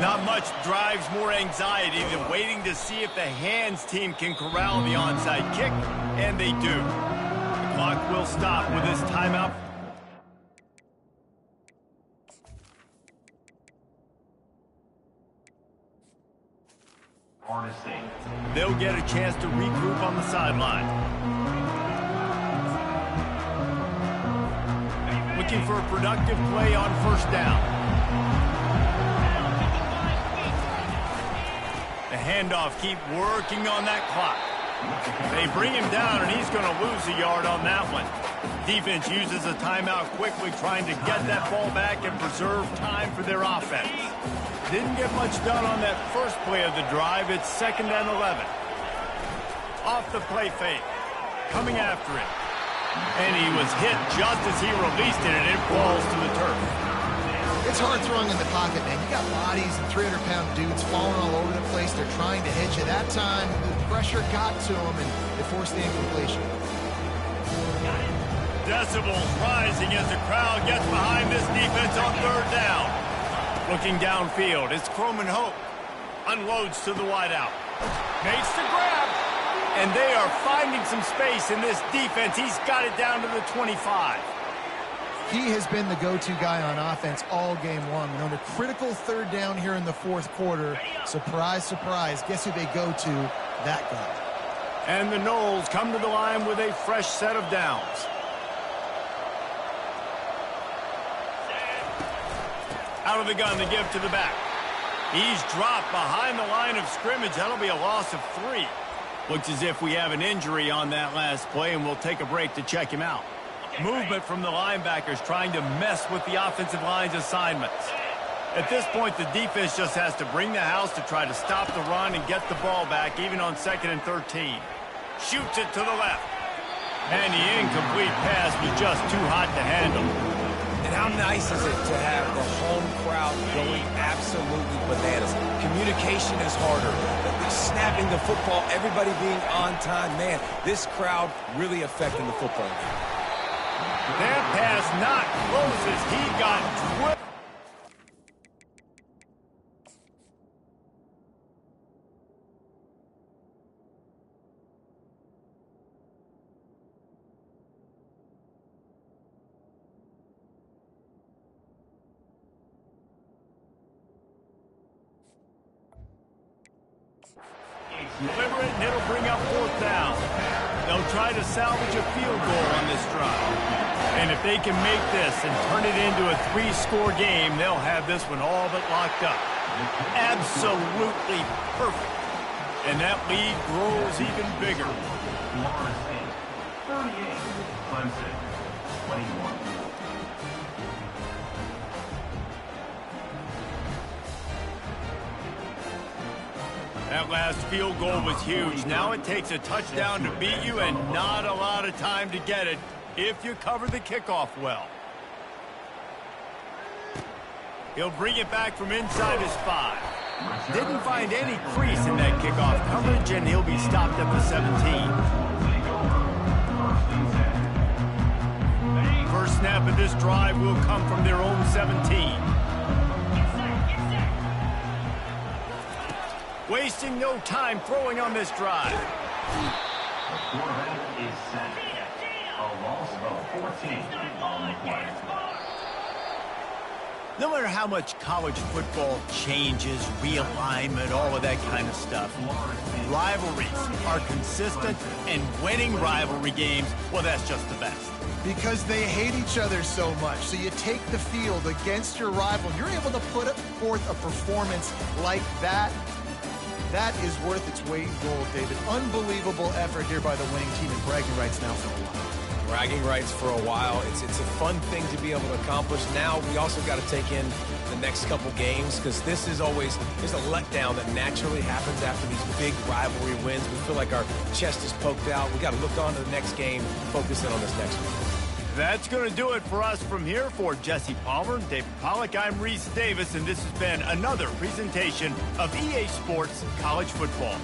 Not much drives more anxiety than waiting to see if the hands team can corral the onside kick, and they do. The clock will stop with this timeout. They'll get a chance to regroup on the sideline. Looking for a productive play on first down. The handoff, keep working on that clock. They bring him down, and he's going to lose a yard on that one. Defense uses a timeout quickly, trying to get that ball back and preserve time for their offense. Didn't get much done on that first play of the drive. It's 2nd and 11. Off the play fake. Coming after it. And he was hit just as he released it, and it falls to the turf. It's hard throwing in the pocket, man. You got bodies and 300-pound dudes falling all over the place. They're trying to hit you. That time, the pressure got to them, and they forced the incompletion. Decibels rising as the crowd gets behind this defense on third down. Looking downfield, it's Croman Hope. Unloads to the wideout. Makes the grab. And they are finding some space in this defense. He's got it down to the 25. He has been the go-to guy on offense all game long. And on a critical third down here in the fourth quarter, surprise, surprise, guess who they go to? That guy. And the Noles come to the line with a fresh set of downs. Out of the gun to give to the back. He's dropped behind the line of scrimmage. That'll be a loss of 3. Looks as if we have an injury on that last play, and we'll take a break to check him out. Movement from the linebackers trying to mess with the offensive line's assignments. At this point, the defense just has to bring the house to try to stop the run and get the ball back, even on 2nd and 13. Shoots it to the left. And the incomplete pass was just too hot to handle. And how nice is it to have the home crowd going absolutely bananas? Communication is harder. Snapping the football, everybody being on time. Man, this crowd really affecting the football game. That pass not close as he got drilled. Deliver it, and it'll bring up fourth down. They'll try to salvage a field goal on this drive. And if they can make this and turn it into a 3-score game, they'll have this one all but locked up. Absolutely perfect. And that lead grows even bigger. Florida State, 38. Clemson, 21. That last field goal was huge. Now it takes a touchdown to beat you and not a lot of time to get it if you cover the kickoff well. He'll bring it back from inside his 5. Didn't find any crease in that kickoff coverage, and he'll be stopped at the 17. First snap of this drive will come from their own 17. Wasting no time throwing on this drive. The quarterback is sacked. A loss of 14 on the play. No matter how much college football changes, realignment, all of that kind of stuff, rivalries are consistent, and winning rivalry games, well, that's just the best. Because they hate each other so much. So you take the field against your rival. You're able to put forth a performance like that. That is worth its weight in gold, David. Unbelievable effort here by the winning team, and bragging rights now for a while. Bragging rights for a while. It's a fun thing to be able to accomplish. Now we also got to take in the next couple games, because this is always, there's a letdown that naturally happens after these big rivalry wins. We feel like our chest is poked out. We got to look on to the next game, focus in on this next one. That's going to do it for us from here. For Jesse Palmer and David Pollack, I'm Reese Davis, and this has been another presentation of EA Sports College Football.